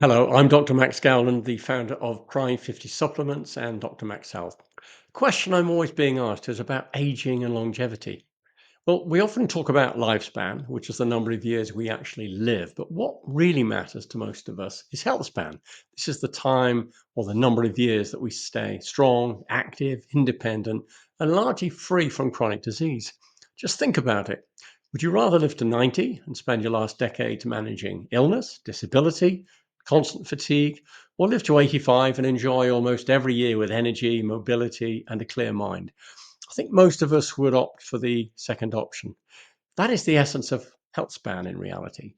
Hello, I'm Dr. Max Gowland, the founder of Crime 50 Supplements and Dr. Max Health. Question I'm always being asked is about aging and longevity. Well, we often talk about lifespan, which is the number of years we actually live, but what really matters to most of us is health span. This is the time or the number of years that we stay strong, active, independent, and largely free from chronic disease. Just think about it. Would you rather live to 90 and spend your last decade managing illness, disability, constant fatigue, or live to 85 and enjoy almost every year with energy, mobility, and a clear mind? I think most of us would opt for the second option. That is the essence of health span in reality.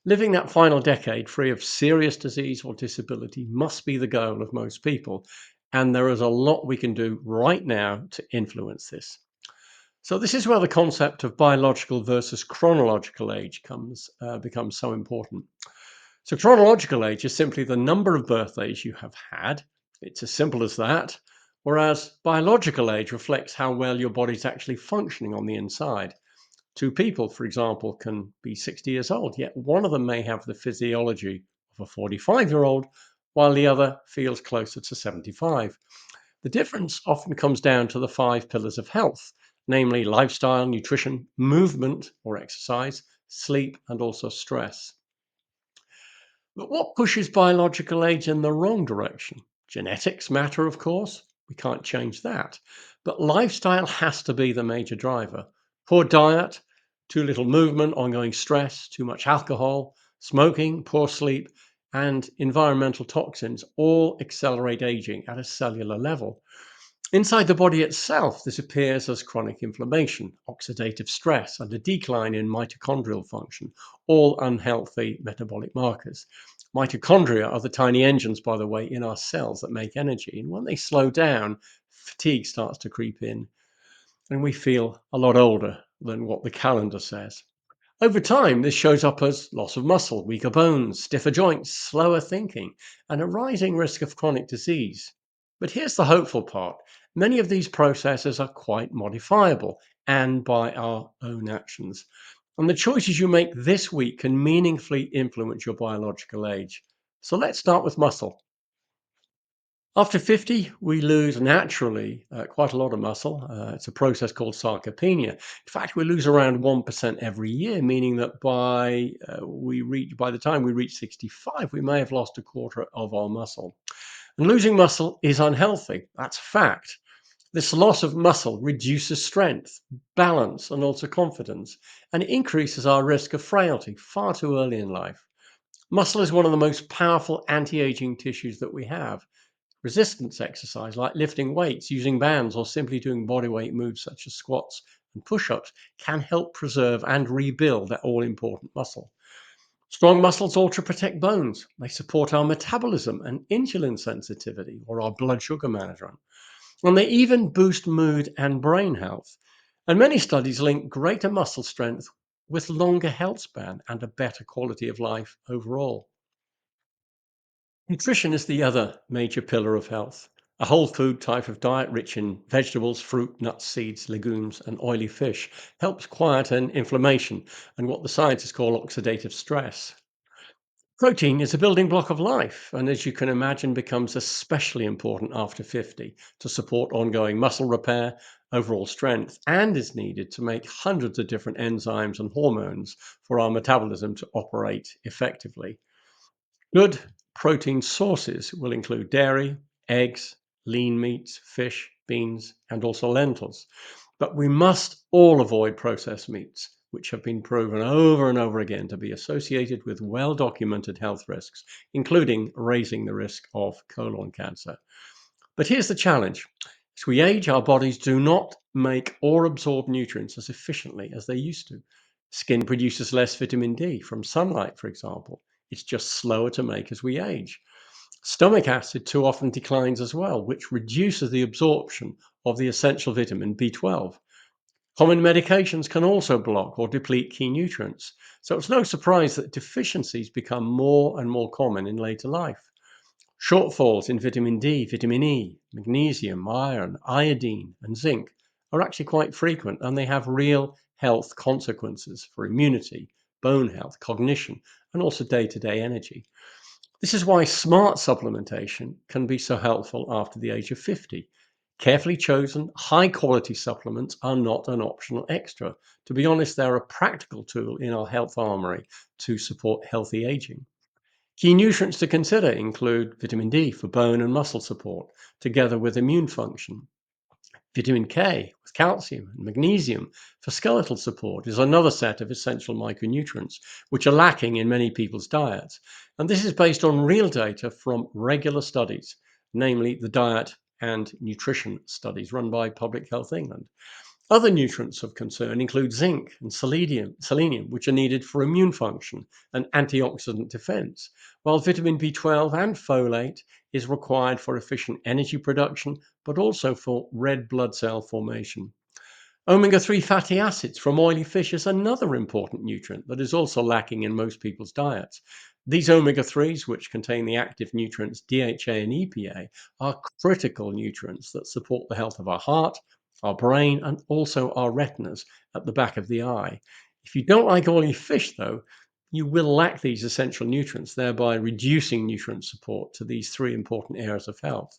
Living that final decade free of serious disease or disability must be the goal of most people. And there is a lot we can do right now to influence this. So this is where the concept of biological versus chronological age becomes so important. So chronological age is simply the number of birthdays you have had. It's as simple as that. Whereas biological age reflects how well your body's actually functioning on the inside. Two people, for example, can be 60 years old, yet one of them may have the physiology of a 45-year-old, while the other feels closer to 75. The difference often comes down to the five pillars of health, namely lifestyle, nutrition, movement or exercise, sleep, and also stress. But what pushes biological age in the wrong direction? Genetics matter, of course. We can't change that. But lifestyle has to be the major driver. Poor diet, too little movement, ongoing stress, too much alcohol, smoking, poor sleep, and environmental toxins all accelerate aging at a cellular level. Inside the body itself, this appears as chronic inflammation, oxidative stress, and a decline in mitochondrial function, all unhealthy metabolic markers. Mitochondria are the tiny engines, by the way, in our cells that make energy. And when they slow down, fatigue starts to creep in, and we feel a lot older than what the calendar says. Over time, this shows up as loss of muscle, weaker bones, stiffer joints, slower thinking, and a rising risk of chronic disease. But here's the hopeful part: many of these processes are quite modifiable and by our own actions. And the choices you make this week can meaningfully influence your biological age. So let's start with muscle. After 50, we lose naturally quite a lot of muscle. It's a process called sarcopenia. In fact, we lose around 1% every year, meaning that by the time we reach 65, we may have lost a quarter of our muscle. And losing muscle is unhealthy. That's a fact. This loss of muscle reduces strength, balance, and also confidence, and it increases our risk of frailty far too early in life. Muscle is one of the most powerful anti aging tissues that we have. Resistance exercise like lifting weights, using bands, or simply doing bodyweight moves such as squats and push ups can help preserve and rebuild that all important muscle. Strong muscles also protect bones. They support our metabolism and insulin sensitivity or our blood sugar management. And they even boost mood and brain health. And many studies link greater muscle strength with longer health span and a better quality of life overall. Nutrition is the other major pillar of health. A whole food type of diet rich in vegetables, fruit, nuts, seeds, legumes, and oily fish helps quieten inflammation and what the scientists call oxidative stress. Protein is a building block of life, and as you can imagine, becomes especially important after 50 to support ongoing muscle repair, overall strength, and is needed to make hundreds of different enzymes and hormones for our metabolism to operate effectively. Good protein sources will include dairy, eggs, lean meats, fish, beans, and also lentils. But we must all avoid processed meats, which have been proven over and over again to be associated with well documented health risks, including raising the risk of colon cancer. But here's the challenge: as we age, our bodies do not make or absorb nutrients as efficiently as they used to. Skin produces less vitamin D from sunlight, for example. It's just slower to make as we age. Stomach acid too often declines as well, which reduces the absorption of the essential vitamin B12. Common medications can also block or deplete key nutrients. So it's no surprise that deficiencies become more and more common in later life. Shortfalls in vitamin D, vitamin E, magnesium, iron, iodine, and zinc are actually quite frequent, and they have real health consequences for immunity, bone health, cognition, and also day to day energy. This is why smart supplementation can be so helpful after the age of 50. Carefully chosen, high quality supplements are not an optional extra. To be honest, they're a practical tool in our health armory to support healthy aging. Key nutrients to consider include vitamin D for bone and muscle support, together with immune function. Vitamin K with calcium and magnesium for skeletal support is another set of essential micronutrients which are lacking in many people's diets. And this is based on real data from regular studies, namely the diet and nutrition studies run by Public Health England. Other nutrients of concern include zinc and selenium, which are needed for immune function and antioxidant defense, while vitamin B12 and folate is required for efficient energy production, but also for red blood cell formation. Omega 3 fatty acids from oily fish is another important nutrient that is also lacking in most people's diets. These omega 3s, which contain the active nutrients DHA and EPA, are critical nutrients that support the health of our heart, our brain, and also our retinas at the back of the eye. If you don't like oily fish, though, you will lack these essential nutrients, thereby reducing nutrient support to these three important areas of health.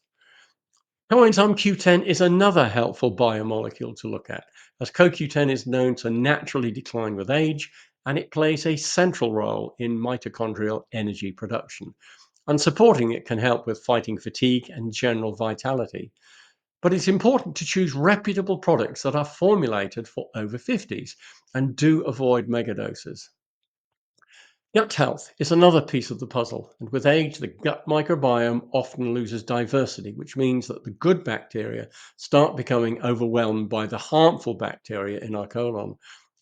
Coenzyme Q10 is another helpful biomolecule to look at, as CoQ10 is known to naturally decline with age, and it plays a central role in mitochondrial energy production. And supporting it can help with fighting fatigue and general vitality. But it's important to choose reputable products that are formulated for over 50s and do avoid megadoses. Gut health is another piece of the puzzle, and with age, the gut microbiome often loses diversity, which means that the good bacteria start becoming overwhelmed by the harmful bacteria in our colon.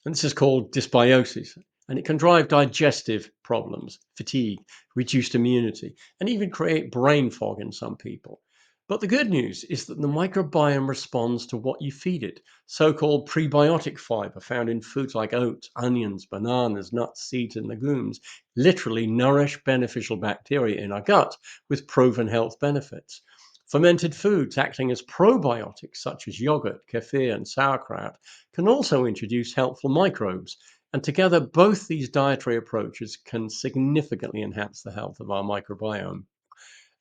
And this is called dysbiosis, and it can drive digestive problems, fatigue, reduced immunity, and even create brain fog in some people. But the good news is that the microbiome responds to what you feed it. So called prebiotic fiber found in foods like oats, onions, bananas, nuts, seeds, and legumes literally nourish beneficial bacteria in our gut with proven health benefits. Fermented foods acting as probiotics, such as yogurt, kefir, and sauerkraut, can also introduce helpful microbes. And together, both these dietary approaches can significantly enhance the health of our microbiome.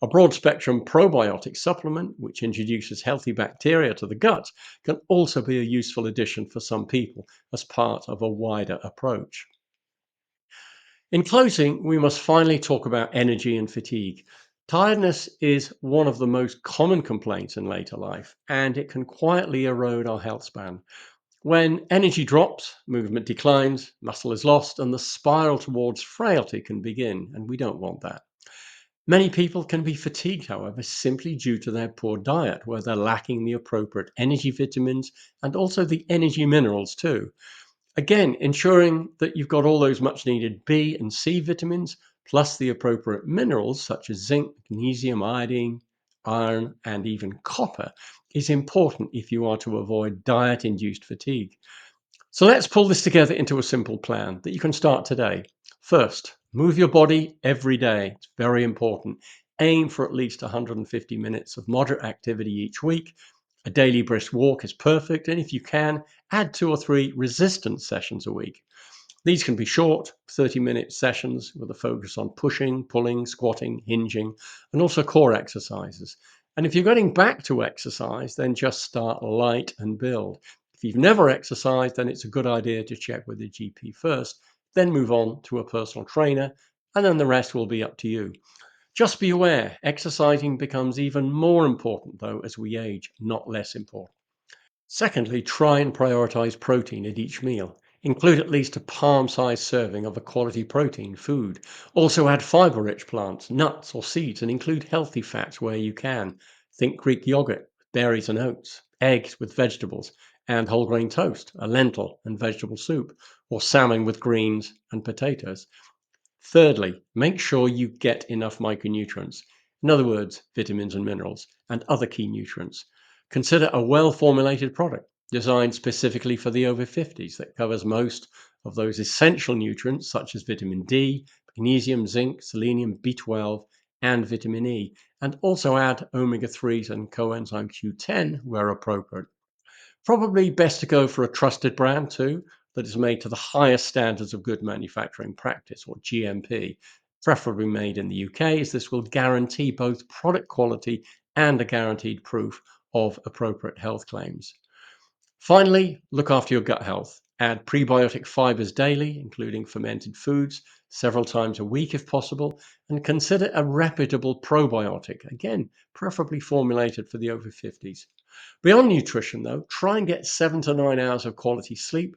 A broad spectrum probiotic supplement, which introduces healthy bacteria to the gut, can also be a useful addition for some people as part of a wider approach. In closing, we must finally talk about energy and fatigue. Tiredness is one of the most common complaints in later life, and it can quietly erode our health span. When energy drops, movement declines, muscle is lost, and the spiral towards frailty can begin, and we don't want that. Many people can be fatigued, however, simply due to their poor diet, where they're lacking the appropriate energy vitamins and also the energy minerals too. Again, ensuring that you've got all those much needed B and C vitamins, plus the appropriate minerals such as zinc, magnesium, iodine, iron, and even copper, is important if you are to avoid diet induced fatigue. So let's pull this together into a simple plan that you can start today. First, move your body every day. It's very important. Aim for at least 150 minutes of moderate activity each week. A daily brisk walk is perfect, and if you can, add 2 or 3 resistance sessions a week. These can be short, 30-minute sessions with a focus on pushing, pulling, squatting, hinging, and also core exercises. And if you're getting back to exercise, then just start light and build. If you've never exercised, then it's a good idea to check with a GP first, then move on to a personal trainer, and then the rest will be up to you. Just be aware, exercising becomes even more important though as we age, not less important. Secondly, try and prioritize protein at each meal. Include at least a palm sized serving of a quality protein food. Also, add fiber rich plants, nuts, or seeds, and include healthy fats where you can. Think Greek yogurt, berries and oats, eggs with vegetables, and whole grain toast, a lentil and vegetable soup, or salmon with greens and potatoes. Thirdly, make sure you get enough micronutrients, in other words, vitamins and minerals, and other key nutrients. Consider a well formulated product designed specifically for the over 50s that covers most of those essential nutrients such as vitamin D, magnesium, zinc, selenium, B12, and vitamin E, and also add omega 3s and coenzyme Q10 where appropriate. Probably best to go for a trusted brand too that is made to the highest standards of good manufacturing practice or GMP. preferably made in the UK, as this will guarantee both product quality and a guaranteed proof of appropriate health claims. Finally, look after your gut health. Add prebiotic fibers daily, including fermented foods, several times a week if possible, and consider a reputable probiotic, again, preferably formulated for the over 50s. Beyond nutrition, though, try and get 7 to 9 hours of quality sleep,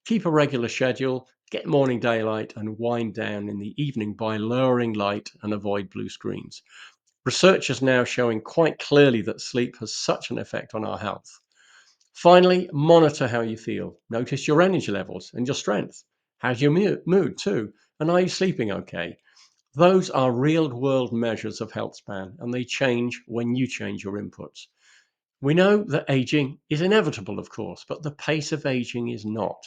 keep a regular schedule, get morning daylight, and wind down in the evening by lowering light and avoid blue screens. Research is now showing quite clearly that sleep has such an effect on our health. Finally, monitor how you feel. Notice your energy levels and your strength. How's your mood too? And are you sleeping okay? Those are real world measures of health span, and they change when you change your inputs. We know that aging is inevitable, of course, but the pace of aging is not.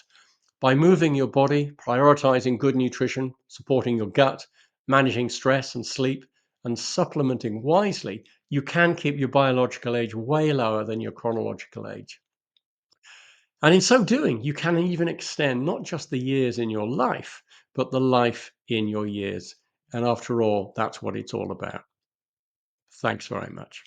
By moving your body, prioritizing good nutrition, supporting your gut, managing stress and sleep, and supplementing wisely, you can keep your biological age way lower than your chronological age. And in so doing, you can even extend not just the years in your life, but the life in your years. And after all, that's what it's all about. Thanks very much.